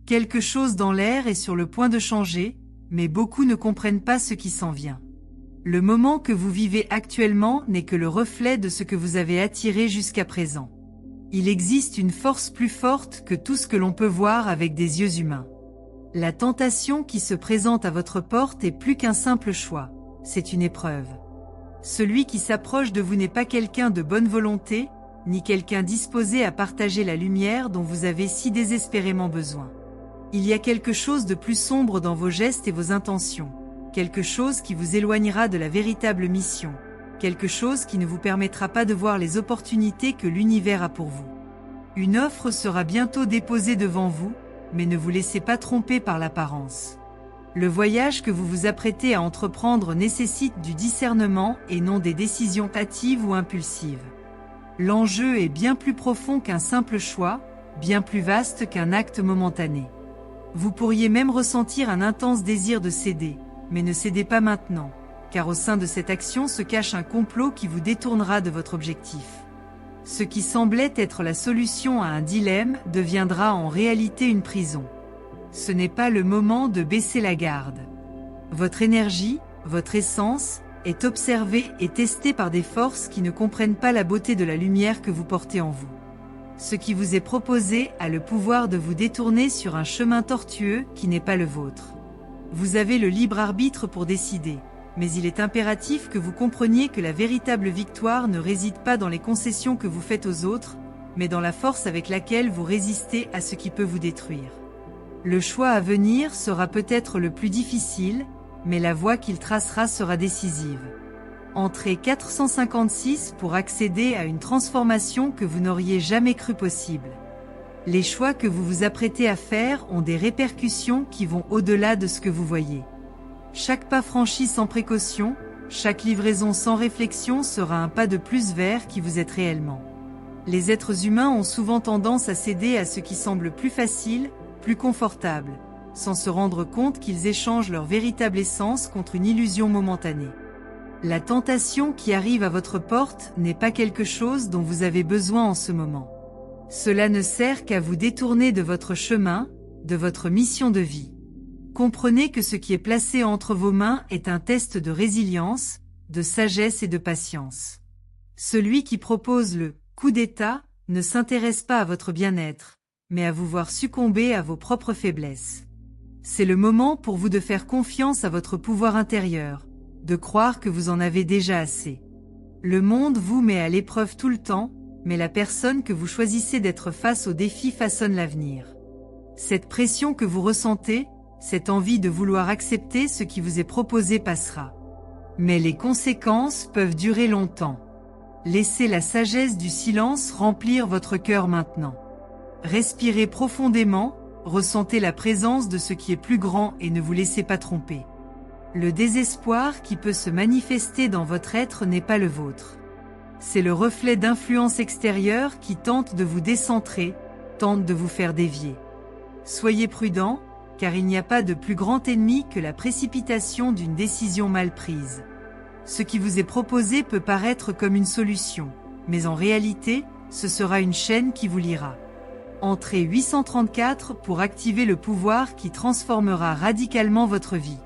Quelque chose dans l'air est sur le point de changer, mais beaucoup ne comprennent pas ce qui s'en vient. Le moment que vous vivez actuellement n'est que le reflet de ce que vous avez attiré jusqu'à présent. Il existe une force plus forte que tout ce que l'on peut voir avec des yeux humains. La tentation qui se présente à votre porte est plus qu'un simple choix, c'est une épreuve. Celui qui s'approche de vous n'est pas quelqu'un de bonne volonté, ni quelqu'un disposé à partager la lumière dont vous avez si désespérément besoin. Il y a quelque chose de plus sombre dans vos gestes et vos intentions, quelque chose qui vous éloignera de la véritable mission, quelque chose qui ne vous permettra pas de voir les opportunités que l'univers a pour vous. Une offre sera bientôt déposée devant vous, mais ne vous laissez pas tromper par l'apparence. Le voyage que vous vous apprêtez à entreprendre nécessite du discernement et non des décisions hâtives ou impulsives. L'enjeu est bien plus profond qu'un simple choix, bien plus vaste qu'un acte momentané. Vous pourriez même ressentir un intense désir de céder, mais ne cédez pas maintenant, car au sein de cette action se cache un complot qui vous détournera de votre objectif. Ce qui semblait être la solution à un dilemme deviendra en réalité une prison. Ce n'est pas le moment de baisser la garde. Votre énergie, votre essence, est observée et testée par des forces qui ne comprennent pas la beauté de la lumière que vous portez en vous. Ce qui vous est proposé a le pouvoir de vous détourner sur un chemin tortueux qui n'est pas le vôtre. Vous avez le libre arbitre pour décider, mais il est impératif que vous compreniez que la véritable victoire ne réside pas dans les concessions que vous faites aux autres, mais dans la force avec laquelle vous résistez à ce qui peut vous détruire. Le choix à venir sera peut-être le plus difficile, mais la voie qu'il tracera sera décisive. Entrez 456 pour accéder à une transformation que vous n'auriez jamais cru possible. Les choix que vous vous apprêtez à faire ont des répercussions qui vont au-delà de ce que vous voyez. Chaque pas franchi sans précaution, chaque livraison sans réflexion sera un pas de plus vers qui vous êtes réellement. Les êtres humains ont souvent tendance à céder à ce qui semble plus facile, plus confortable, sans se rendre compte qu'ils échangent leur véritable essence contre une illusion momentanée. La tentation qui arrive à votre porte n'est pas quelque chose dont vous avez besoin en ce moment. Cela ne sert qu'à vous détourner de votre chemin, de votre mission de vie. Comprenez que ce qui est placé entre vos mains est un test de résilience, de sagesse et de patience. Celui qui propose le coup d'État ne s'intéresse pas à votre bien-être, mais à vous voir succomber à vos propres faiblesses. C'est le moment pour vous de faire confiance à votre pouvoir intérieur, de croire que vous en avez déjà assez. Le monde vous met à l'épreuve tout le temps, mais la personne que vous choisissez d'être face aux défis façonne l'avenir. Cette pression que vous ressentez, cette envie de vouloir accepter ce qui vous est proposé passera. Mais les conséquences peuvent durer longtemps. Laissez la sagesse du silence remplir votre cœur maintenant. Respirez profondément, ressentez la présence de ce qui est plus grand et ne vous laissez pas tromper. Le désespoir qui peut se manifester dans votre être n'est pas le vôtre. C'est le reflet d'influences extérieures qui tentent de vous décentrer, tentent de vous faire dévier. Soyez prudent, car il n'y a pas de plus grand ennemi que la précipitation d'une décision mal prise. Ce qui vous est proposé peut paraître comme une solution, mais en réalité, ce sera une chaîne qui vous liera. Entrez 834 pour activer le pouvoir qui transformera radicalement votre vie.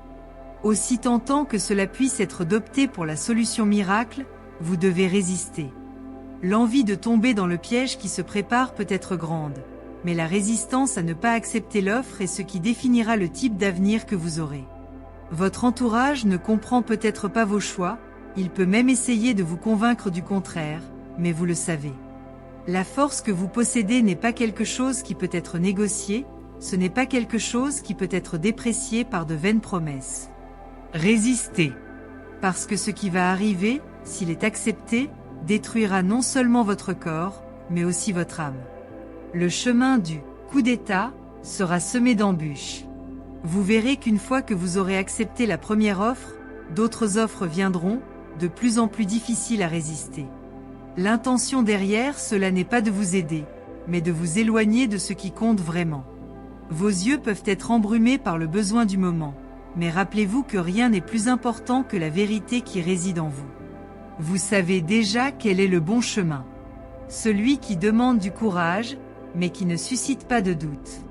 Aussi tentant que cela puisse être d'opter pour la solution miracle, vous devez résister. L'envie de tomber dans le piège qui se prépare peut être grande, mais la résistance à ne pas accepter l'offre est ce qui définira le type d'avenir que vous aurez. Votre entourage ne comprend peut-être pas vos choix, il peut même essayer de vous convaincre du contraire, mais vous le savez. La force que vous possédez n'est pas quelque chose qui peut être négocié, ce n'est pas quelque chose qui peut être déprécié par de vaines promesses. Résistez. Parce que ce qui va arriver, s'il est accepté, détruira non seulement votre corps, mais aussi votre âme. Le chemin du coup d'État sera semé d'embûches. Vous verrez qu'une fois que vous aurez accepté la première offre, d'autres offres viendront, de plus en plus difficiles à résister. L'intention derrière cela n'est pas de vous aider, mais de vous éloigner de ce qui compte vraiment. Vos yeux peuvent être embrumés par le besoin du moment, mais rappelez-vous que rien n'est plus important que la vérité qui réside en vous. Vous savez déjà quel est le bon chemin. Celui qui demande du courage, mais qui ne suscite pas de doute.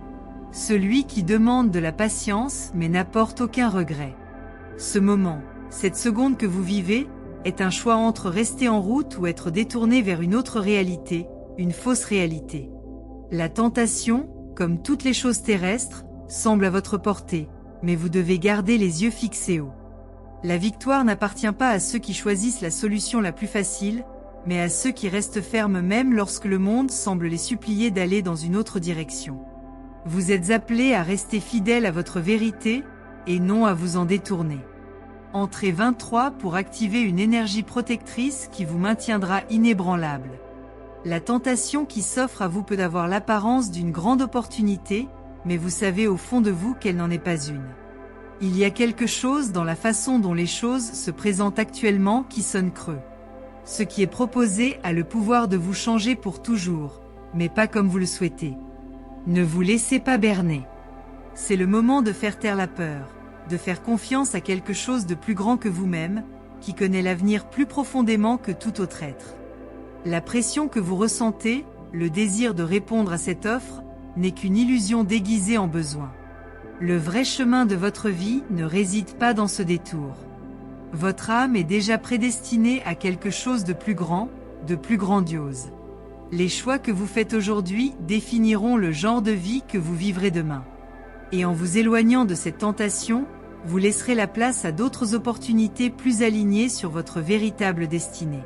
Celui qui demande de la patience mais n'apporte aucun regret. Ce moment, cette seconde que vous vivez, est un choix entre rester en route ou être détourné vers une autre réalité, une fausse réalité. La tentation, comme toutes les choses terrestres, semble à votre portée, mais vous devez garder les yeux fixés haut. La victoire n'appartient pas à ceux qui choisissent la solution la plus facile, mais à ceux qui restent fermes même lorsque le monde semble les supplier d'aller dans une autre direction. Vous êtes appelés à rester fidèles à votre vérité, et non à vous en détourner. Entrez 23 pour activer une énergie protectrice qui vous maintiendra inébranlable. La tentation qui s'offre à vous peut avoir l'apparence d'une grande opportunité, mais vous savez au fond de vous qu'elle n'en est pas une. Il y a quelque chose dans la façon dont les choses se présentent actuellement qui sonne creux. Ce qui est proposé a le pouvoir de vous changer pour toujours, mais pas comme vous le souhaitez. Ne vous laissez pas berner. C'est le moment de faire taire la peur, de faire confiance à quelque chose de plus grand que vous-même, qui connaît l'avenir plus profondément que tout autre être. La pression que vous ressentez, le désir de répondre à cette offre, n'est qu'une illusion déguisée en besoin. Le vrai chemin de votre vie ne réside pas dans ce détour. Votre âme est déjà prédestinée à quelque chose de plus grand, de plus grandiose. Les choix que vous faites aujourd'hui définiront le genre de vie que vous vivrez demain. Et en vous éloignant de cette tentation, vous laisserez la place à d'autres opportunités plus alignées sur votre véritable destinée.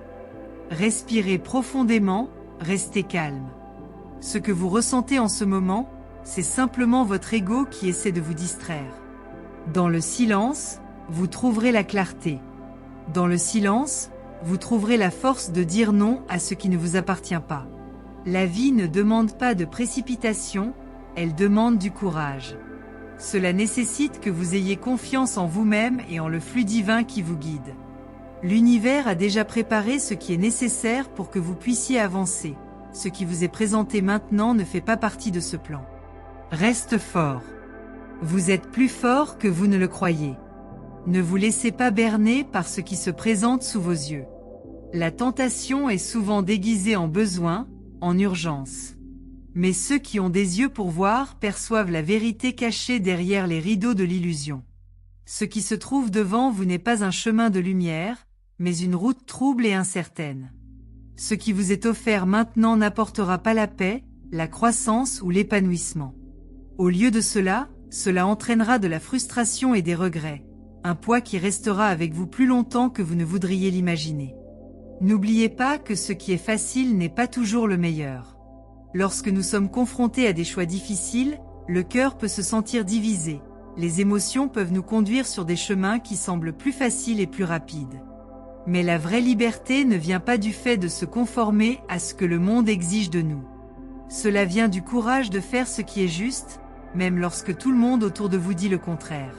Respirez profondément, restez calme. Ce que vous ressentez en ce moment, c'est simplement votre ego qui essaie de vous distraire. Dans le silence, vous trouverez la clarté. Dans le silence, vous trouverez la force de dire non à ce qui ne vous appartient pas. La vie ne demande pas de précipitation, elle demande du courage. Cela nécessite que vous ayez confiance en vous-même et en le flux divin qui vous guide. L'univers a déjà préparé ce qui est nécessaire pour que vous puissiez avancer. Ce qui vous est présenté maintenant ne fait pas partie de ce plan. Reste fort. Vous êtes plus fort que vous ne le croyez. Ne vous laissez pas berner par ce qui se présente sous vos yeux. La tentation est souvent déguisée en besoin, en urgence. Mais ceux qui ont des yeux pour voir perçoivent la vérité cachée derrière les rideaux de l'illusion. Ce qui se trouve devant vous n'est pas un chemin de lumière, mais une route trouble et incertaine. Ce qui vous est offert maintenant n'apportera pas la paix, la croissance ou l'épanouissement. Au lieu de cela, cela entraînera de la frustration et des regrets, un poids qui restera avec vous plus longtemps que vous ne voudriez l'imaginer. N'oubliez pas que ce qui est facile n'est pas toujours le meilleur. Lorsque nous sommes confrontés à des choix difficiles, le cœur peut se sentir divisé. Les émotions peuvent nous conduire sur des chemins qui semblent plus faciles et plus rapides. Mais la vraie liberté ne vient pas du fait de se conformer à ce que le monde exige de nous. Cela vient du courage de faire ce qui est juste, même lorsque tout le monde autour de vous dit le contraire.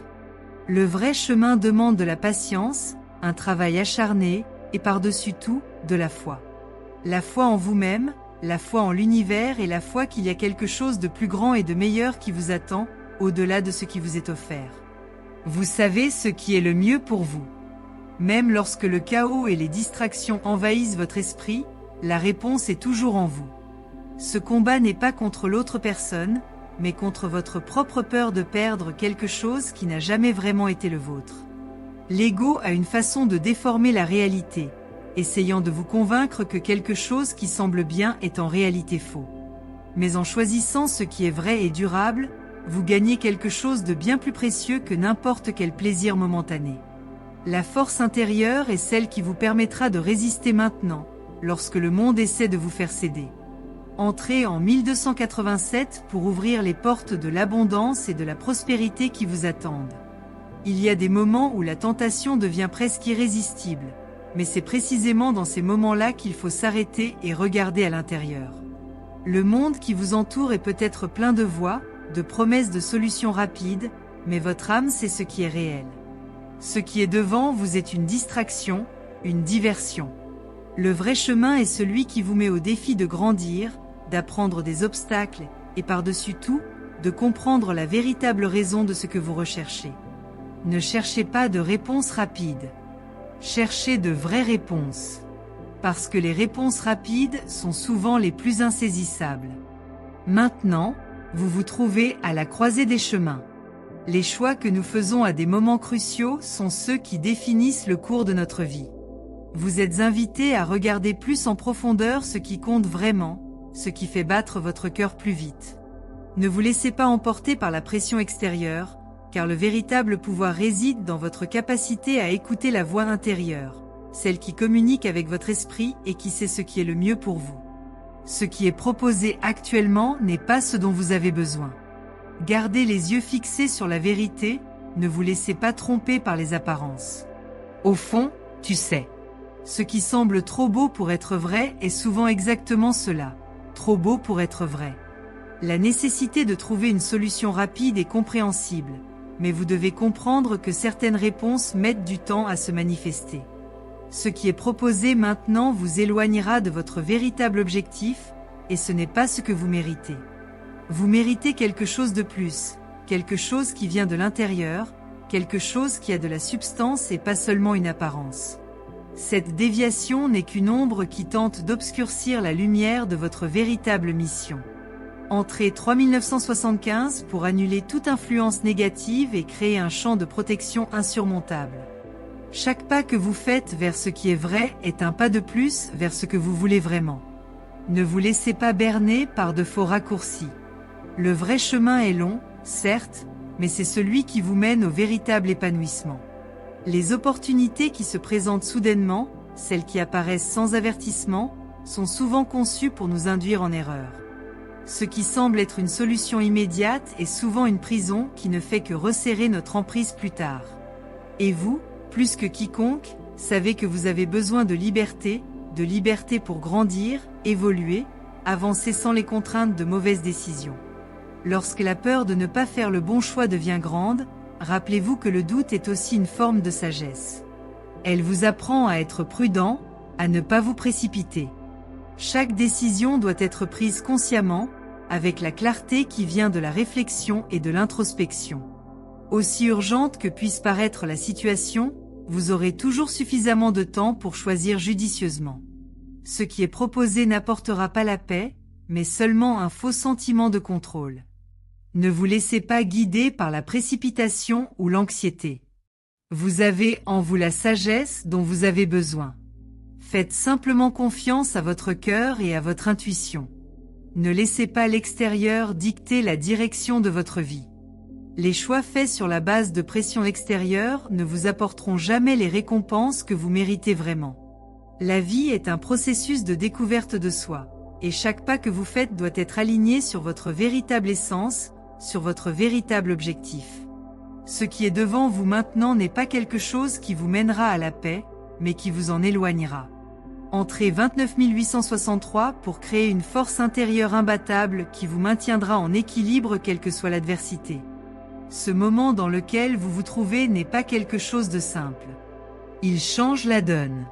Le vrai chemin demande de la patience, un travail acharné, et par-dessus tout, de la foi. La foi en vous-même, la foi en l'univers et la foi qu'il y a quelque chose de plus grand et de meilleur qui vous attend, au-delà de ce qui vous est offert. Vous savez ce qui est le mieux pour vous. Même lorsque le chaos et les distractions envahissent votre esprit, la réponse est toujours en vous. Ce combat n'est pas contre l'autre personne, mais contre votre propre peur de perdre quelque chose qui n'a jamais vraiment été le vôtre. L'ego a une façon de déformer la réalité, essayant de vous convaincre que quelque chose qui semble bien est en réalité faux. Mais en choisissant ce qui est vrai et durable, vous gagnez quelque chose de bien plus précieux que n'importe quel plaisir momentané. La force intérieure est celle qui vous permettra de résister maintenant, lorsque le monde essaie de vous faire céder. Entrez en 1287 pour ouvrir les portes de l'abondance et de la prospérité qui vous attendent. Il y a des moments où la tentation devient presque irrésistible, mais c'est précisément dans ces moments-là qu'il faut s'arrêter et regarder à l'intérieur. Le monde qui vous entoure est peut-être plein de voies, de promesses de solutions rapides, mais votre âme sait ce qui est réel. Ce qui est devant vous est une distraction, une diversion. Le vrai chemin est celui qui vous met au défi de grandir, d'apprendre des obstacles, et par-dessus tout, de comprendre la véritable raison de ce que vous recherchez. Ne cherchez pas de réponses rapides. Cherchez de vraies réponses. Parce que les réponses rapides sont souvent les plus insaisissables. Maintenant, Vous vous trouvez à la croisée des chemins. Les choix que nous faisons à des moments cruciaux sont ceux qui définissent le cours de notre vie. Vous êtes invité à regarder plus en profondeur ce qui compte vraiment, ce qui fait battre votre cœur plus vite. Ne vous laissez pas emporter par la pression extérieure, car le véritable pouvoir réside dans votre capacité à écouter la voix intérieure, celle qui communique avec votre esprit et qui sait ce qui est le mieux pour vous. Ce qui est proposé actuellement n'est pas ce dont vous avez besoin. Gardez les yeux fixés sur la vérité, ne vous laissez pas tromper par les apparences. Au fond, tu sais. Ce qui semble trop beau pour être vrai est souvent exactement cela, trop beau pour être vrai. La nécessité de trouver une solution rapide est compréhensible, mais vous devez comprendre que certaines réponses mettent du temps à se manifester. Ce qui est proposé maintenant vous éloignera de votre véritable objectif, et ce n'est pas ce que vous méritez. Vous méritez quelque chose de plus, quelque chose qui vient de l'intérieur, quelque chose qui a de la substance et pas seulement une apparence. Cette déviation n'est qu'une ombre qui tente d'obscurcir la lumière de votre véritable mission. Entrez 3975 pour annuler toute influence négative et créer un champ de protection insurmontable. Chaque pas que vous faites vers ce qui est vrai est un pas de plus vers ce que vous voulez vraiment. Ne vous laissez pas berner par de faux raccourcis. Le vrai chemin est long, certes, mais c'est celui qui vous mène au véritable épanouissement. Les opportunités qui se présentent soudainement, celles qui apparaissent sans avertissement, sont souvent conçues pour nous induire en erreur. Ce qui semble être une solution immédiate est souvent une prison qui ne fait que resserrer notre emprise plus tard. Et vous, plus que quiconque, savez que vous avez besoin de liberté pour grandir, évoluer, avancer sans les contraintes de mauvaises décisions. Lorsque la peur de ne pas faire le bon choix devient grande, rappelez-vous que le doute est aussi une forme de sagesse. Elle vous apprend à être prudent, à ne pas vous précipiter. Chaque décision doit être prise consciemment, avec la clarté qui vient de la réflexion et de l'introspection. Aussi urgente que puisse paraître la situation, vous aurez toujours suffisamment de temps pour choisir judicieusement. Ce qui est proposé n'apportera pas la paix, mais seulement un faux sentiment de contrôle. Ne vous laissez pas guider par la précipitation ou l'anxiété. Vous avez en vous la sagesse dont vous avez besoin. Faites simplement confiance à votre cœur et à votre intuition. Ne laissez pas l'extérieur dicter la direction de votre vie. Les choix faits sur la base de pression extérieure ne vous apporteront jamais les récompenses que vous méritez vraiment. La vie est un processus de découverte de soi, et chaque pas que vous faites doit être aligné sur votre véritable essence, sur votre véritable objectif. Ce qui est devant vous maintenant n'est pas quelque chose qui vous mènera à la paix, mais qui vous en éloignera. Entrez 29863 pour créer une force intérieure imbattable qui vous maintiendra en équilibre quelle que soit l'adversité. Ce moment dans lequel vous vous trouvez n'est pas quelque chose de simple. Il change la donne.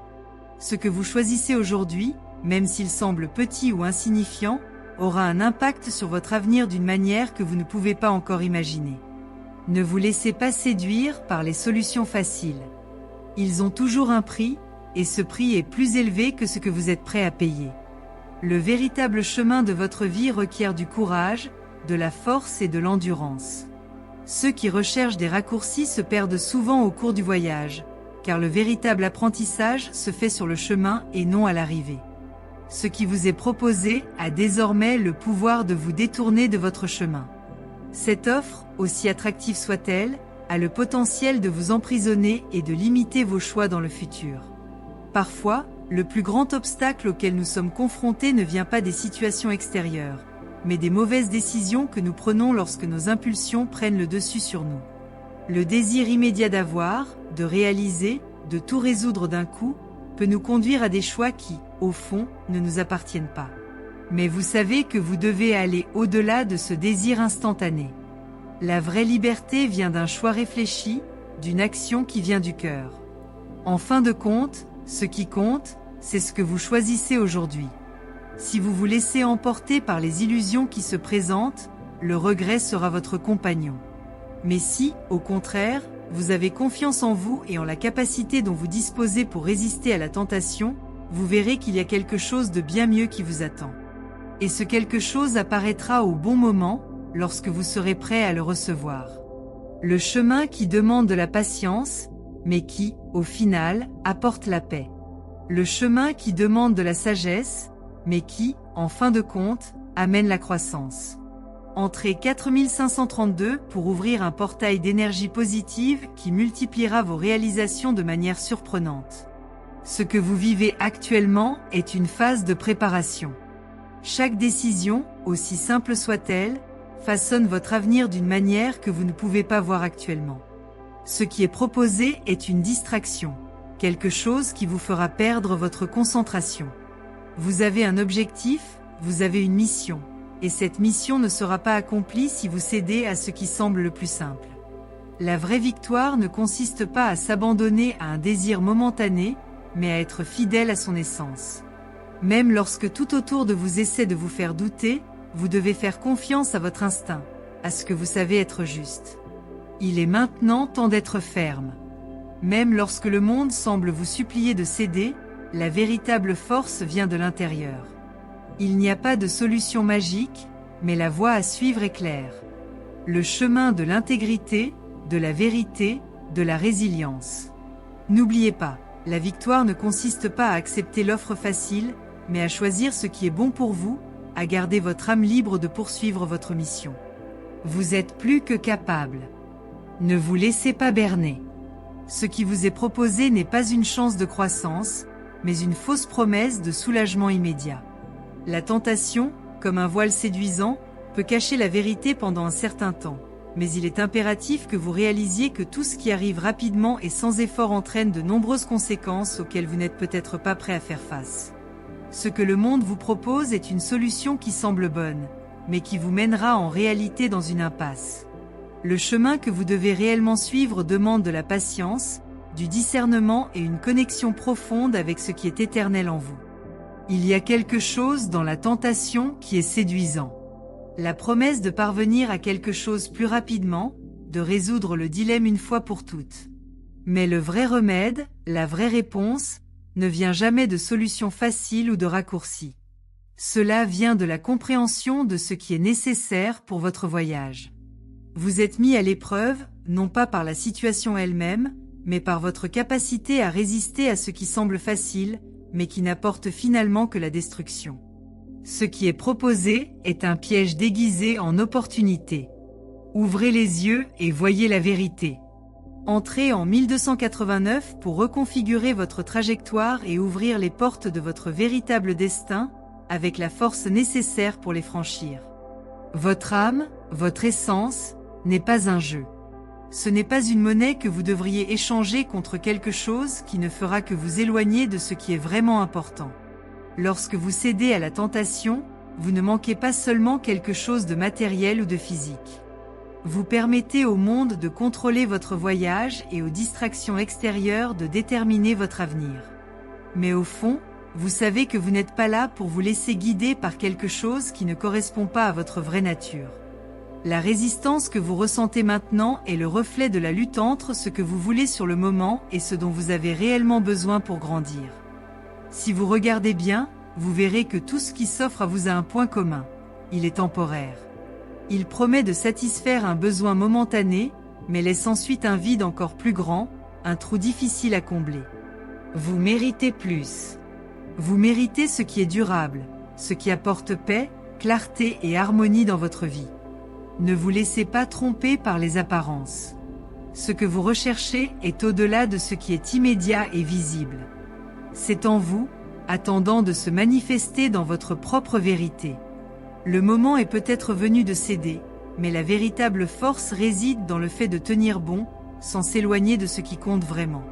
Ce que vous choisissez aujourd'hui, même s'il semble petit ou insignifiant, aura un impact sur votre avenir d'une manière que vous ne pouvez pas encore imaginer. Ne vous laissez pas séduire par les solutions faciles. Ils ont toujours un prix, et ce prix est plus élevé que ce que vous êtes prêt à payer. Le véritable chemin de votre vie requiert du courage, de la force et de l'endurance. Ceux qui recherchent des raccourcis se perdent souvent au cours du voyage, car le véritable apprentissage se fait sur le chemin et non à l'arrivée. Ce qui vous est proposé a désormais le pouvoir de vous détourner de votre chemin. Cette offre, aussi attractive soit-elle, a le potentiel de vous emprisonner et de limiter vos choix dans le futur. Parfois, le plus grand obstacle auquel nous sommes confrontés ne vient pas des situations extérieures, mais des mauvaises décisions que nous prenons lorsque nos impulsions prennent le dessus sur nous. Le désir immédiat d'avoir, de réaliser, de tout résoudre d'un coup, peut nous conduire à des choix qui, au fond, ne nous appartiennent pas. Mais vous savez que vous devez aller au-delà de ce désir instantané. La vraie liberté vient d'un choix réfléchi, d'une action qui vient du cœur. En fin de compte, ce qui compte, c'est ce que vous choisissez aujourd'hui. Si vous vous laissez emporter par les illusions qui se présentent, le regret sera votre compagnon. Mais si, au contraire, vous avez confiance en vous et en la capacité dont vous disposez pour résister à la tentation, vous verrez qu'il y a quelque chose de bien mieux qui vous attend. Et ce quelque chose apparaîtra au bon moment, lorsque vous serez prêt à le recevoir. Le chemin qui demande de la patience, mais qui, au final, apporte la paix. Le chemin qui demande de la sagesse, mais qui, en fin de compte, amène la croissance. Entrez 4532 pour ouvrir un portail d'énergie positive qui multipliera vos réalisations de manière surprenante. Ce que vous vivez actuellement est une phase de préparation. Chaque décision, aussi simple soit-elle, façonne votre avenir d'une manière que vous ne pouvez pas voir actuellement. Ce qui est proposé est une distraction, quelque chose qui vous fera perdre votre concentration. Vous avez un objectif, vous avez une mission, et cette mission ne sera pas accomplie si vous cédez à ce qui semble le plus simple. La vraie victoire ne consiste pas à s'abandonner à un désir momentané, mais à être fidèle à son essence. Même lorsque tout autour de vous essaie de vous faire douter, vous devez faire confiance à votre instinct, à ce que vous savez être juste. Il est maintenant temps d'être ferme. Même lorsque le monde semble vous supplier de céder, la véritable force vient de l'intérieur. Il n'y a pas de solution magique, mais la voie à suivre est claire. Le chemin de l'intégrité, de la vérité, de la résilience. N'oubliez pas, la victoire ne consiste pas à accepter l'offre facile, mais à choisir ce qui est bon pour vous, à garder votre âme libre de poursuivre votre mission. Vous êtes plus que capable. Ne vous laissez pas berner. Ce qui vous est proposé n'est pas une chance de croissance, mais une fausse promesse de soulagement immédiat. La tentation, comme un voile séduisant, peut cacher la vérité pendant un certain temps, mais il est impératif que vous réalisiez que tout ce qui arrive rapidement et sans effort entraîne de nombreuses conséquences auxquelles vous n'êtes peut-être pas prêt à faire face. Ce que le monde vous propose est une solution qui semble bonne, mais qui vous mènera en réalité dans une impasse. Le chemin que vous devez réellement suivre demande de la patience, du discernement et une connexion profonde avec ce qui est éternel en vous. Il y a quelque chose dans la tentation qui est séduisant. La promesse de parvenir à quelque chose plus rapidement, de résoudre le dilemme une fois pour toutes. Mais le vrai remède, la vraie réponse, ne vient jamais de solutions faciles ou de raccourcis. Cela vient de la compréhension de ce qui est nécessaire pour votre voyage. Vous êtes mis à l'épreuve, non pas par la situation elle-même, mais par votre capacité à résister à ce qui semble facile, mais qui n'apporte finalement que la destruction. Ce qui est proposé est un piège déguisé en opportunité. Ouvrez les yeux et voyez la vérité. Entrez en 1289 pour reconfigurer votre trajectoire et ouvrir les portes de votre véritable destin, avec la force nécessaire pour les franchir. Votre âme, votre essence, n'est pas un jeu. Ce n'est pas une monnaie que vous devriez échanger contre quelque chose qui ne fera que vous éloigner de ce qui est vraiment important. Lorsque vous cédez à la tentation, vous ne manquez pas seulement quelque chose de matériel ou de physique. Vous permettez au monde de contrôler votre voyage et aux distractions extérieures de déterminer votre avenir. Mais au fond, vous savez que vous n'êtes pas là pour vous laisser guider par quelque chose qui ne correspond pas à votre vraie nature. La résistance que vous ressentez maintenant est le reflet de la lutte entre ce que vous voulez sur le moment et ce dont vous avez réellement besoin pour grandir. Si vous regardez bien, vous verrez que tout ce qui s'offre à vous a un point commun. Il est temporaire. Il promet de satisfaire un besoin momentané, mais laisse ensuite un vide encore plus grand, un trou difficile à combler. Vous méritez plus. Vous méritez ce qui est durable, ce qui apporte paix, clarté et harmonie dans votre vie. Ne vous laissez pas tromper par les apparences. Ce que vous recherchez est au-delà de ce qui est immédiat et visible. C'est en vous, attendant de se manifester dans votre propre vérité. Le moment est peut-être venu de céder, mais la véritable force réside dans le fait de tenir bon, sans s'éloigner de ce qui compte vraiment.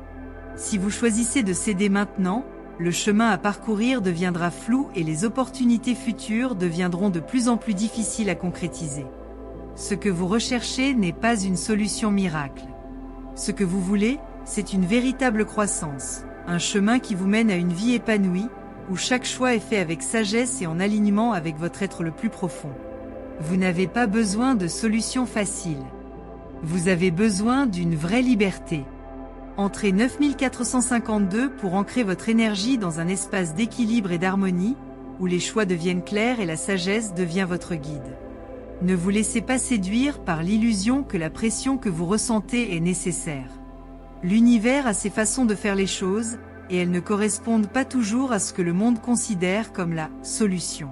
Si vous choisissez de céder maintenant, le chemin à parcourir deviendra flou et les opportunités futures deviendront de plus en plus difficiles à concrétiser. Ce que vous recherchez n'est pas une solution miracle. Ce que vous voulez, c'est une véritable croissance, un chemin qui vous mène à une vie épanouie, où chaque choix est fait avec sagesse et en alignement avec votre être le plus profond. Vous n'avez pas besoin de solutions faciles. Vous avez besoin d'une vraie liberté. Entrez 9452 pour ancrer votre énergie dans un espace d'équilibre et d'harmonie, où les choix deviennent clairs et la sagesse devient votre guide. Ne vous laissez pas séduire par l'illusion que la pression que vous ressentez est nécessaire. L'univers a ses façons de faire les choses, et elles ne correspondent pas toujours à ce que le monde considère comme la solution.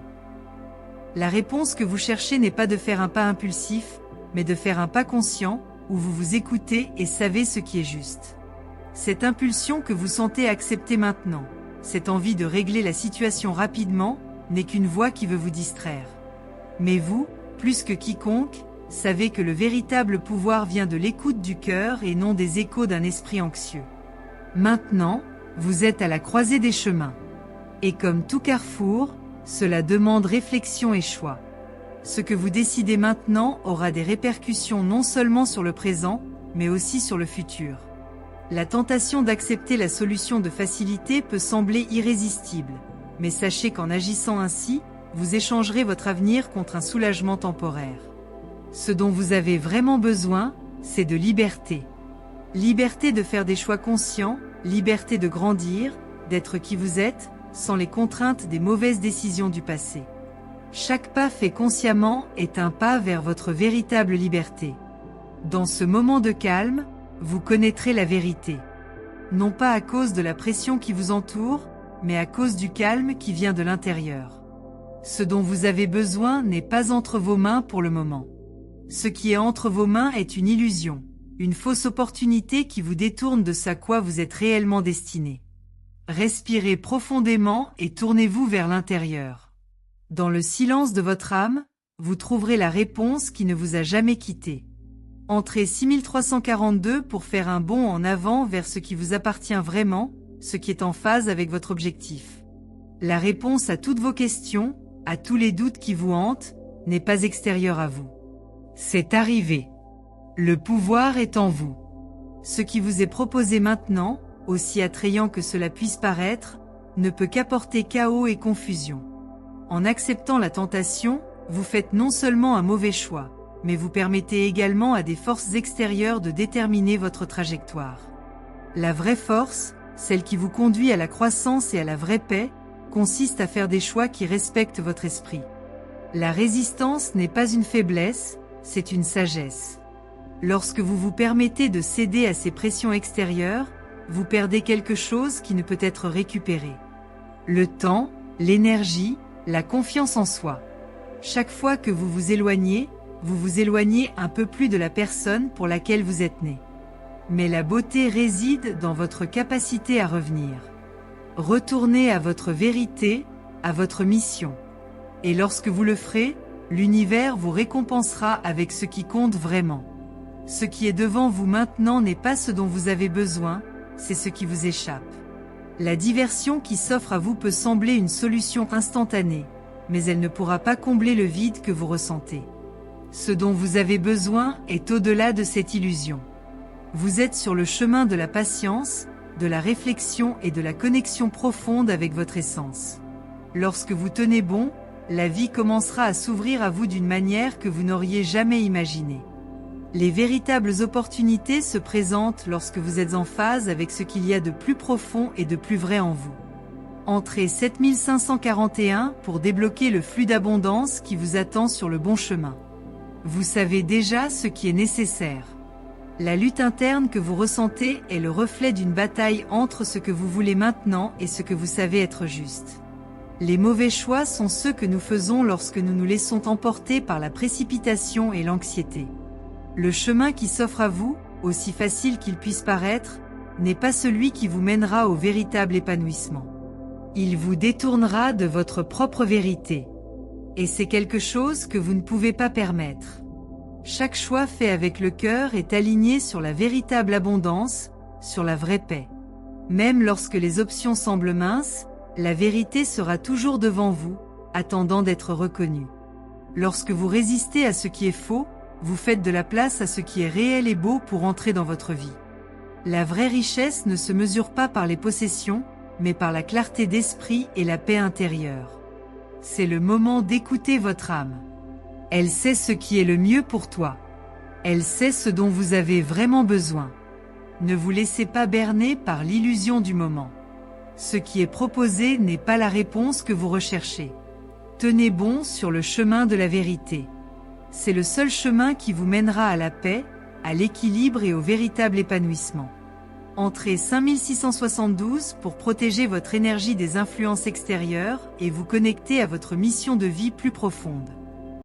La réponse que vous cherchez n'est pas de faire un pas impulsif, mais de faire un pas conscient, où vous vous écoutez et savez ce qui est juste. Cette impulsion que vous sentez accepter maintenant, cette envie de régler la situation rapidement, n'est qu'une voix qui veut vous distraire. Mais vous, plus que quiconque, savez que le véritable pouvoir vient de l'écoute du cœur et non des échos d'un esprit anxieux. Maintenant, vous êtes à la croisée des chemins. Et comme tout carrefour, cela demande réflexion et choix. Ce que vous décidez maintenant aura des répercussions non seulement sur le présent, mais aussi sur le futur. La tentation d'accepter la solution de facilité peut sembler irrésistible, mais sachez qu'en agissant ainsi, vous échangerez votre avenir contre un soulagement temporaire. Ce dont vous avez vraiment besoin, c'est de liberté. Liberté de faire des choix conscients, liberté de grandir, d'être qui vous êtes, sans les contraintes des mauvaises décisions du passé. Chaque pas fait consciemment est un pas vers votre véritable liberté. Dans ce moment de calme, vous connaîtrez la vérité. Non pas à cause de la pression qui vous entoure, mais à cause du calme qui vient de l'intérieur. Ce dont vous avez besoin n'est pas entre vos mains pour le moment. Ce qui est entre vos mains est une illusion, une fausse opportunité qui vous détourne de ce à quoi vous êtes réellement destiné. Respirez profondément et tournez-vous vers l'intérieur. Dans le silence de votre âme, vous trouverez la réponse qui ne vous a jamais quitté. Entrez 6342 pour faire un bond en avant vers ce qui vous appartient vraiment, ce qui est en phase avec votre objectif. La réponse à toutes vos questions, à tous les doutes qui vous hantent, n'est pas extérieure à vous. C'est arrivé. Le pouvoir est en vous. Ce qui vous est proposé maintenant, aussi attrayant que cela puisse paraître, ne peut qu'apporter chaos et confusion. En acceptant la tentation, vous faites non seulement un mauvais choix, mais vous permettez également à des forces extérieures de déterminer votre trajectoire. La vraie force, celle qui vous conduit à la croissance et à la vraie paix, consiste à faire des choix qui respectent votre esprit. La résistance n'est pas une faiblesse, c'est une sagesse. Lorsque vous vous permettez de céder à ces pressions extérieures, vous perdez quelque chose qui ne peut être récupéré. Le temps, l'énergie, la confiance en soi. Chaque fois que vous vous éloignez un peu plus de la personne pour laquelle vous êtes né. Mais la beauté réside dans votre capacité à revenir. Retournez à votre vérité, à votre mission. Et lorsque vous le ferez, l'univers vous récompensera avec ce qui compte vraiment. Ce qui est devant vous maintenant n'est pas ce dont vous avez besoin, c'est ce qui vous échappe. La diversion qui s'offre à vous peut sembler une solution instantanée, mais elle ne pourra pas combler le vide que vous ressentez. Ce dont vous avez besoin est au-delà de cette illusion. Vous êtes sur le chemin de la patience, de la réflexion et de la connexion profonde avec votre essence. Lorsque vous tenez bon, la vie commencera à s'ouvrir à vous d'une manière que vous n'auriez jamais imaginée. Les véritables opportunités se présentent lorsque vous êtes en phase avec ce qu'il y a de plus profond et de plus vrai en vous. Entrez 7541 pour débloquer le flux d'abondance qui vous attend sur le bon chemin. Vous savez déjà ce qui est nécessaire. La lutte interne que vous ressentez est le reflet d'une bataille entre ce que vous voulez maintenant et ce que vous savez être juste. Les mauvais choix sont ceux que nous faisons lorsque nous nous laissons emporter par la précipitation et l'anxiété. Le chemin qui s'offre à vous, aussi facile qu'il puisse paraître, n'est pas celui qui vous mènera au véritable épanouissement. Il vous détournera de votre propre vérité. Et c'est quelque chose que vous ne pouvez pas permettre. Chaque choix fait avec le cœur est aligné sur la véritable abondance, sur la vraie paix. Même lorsque les options semblent minces, la vérité sera toujours devant vous, attendant d'être reconnue. Lorsque vous résistez à ce qui est faux, vous faites de la place à ce qui est réel et beau pour entrer dans votre vie. La vraie richesse ne se mesure pas par les possessions, mais par la clarté d'esprit et la paix intérieure. C'est le moment d'écouter votre âme. Elle sait ce qui est le mieux pour toi. Elle sait ce dont vous avez vraiment besoin. Ne vous laissez pas berner par l'illusion du moment. Ce qui est proposé n'est pas la réponse que vous recherchez. Tenez bon sur le chemin de la vérité. C'est le seul chemin qui vous mènera à la paix, à l'équilibre et au véritable épanouissement. Entrez 5672 pour protéger votre énergie des influences extérieures et vous connecter à votre mission de vie plus profonde.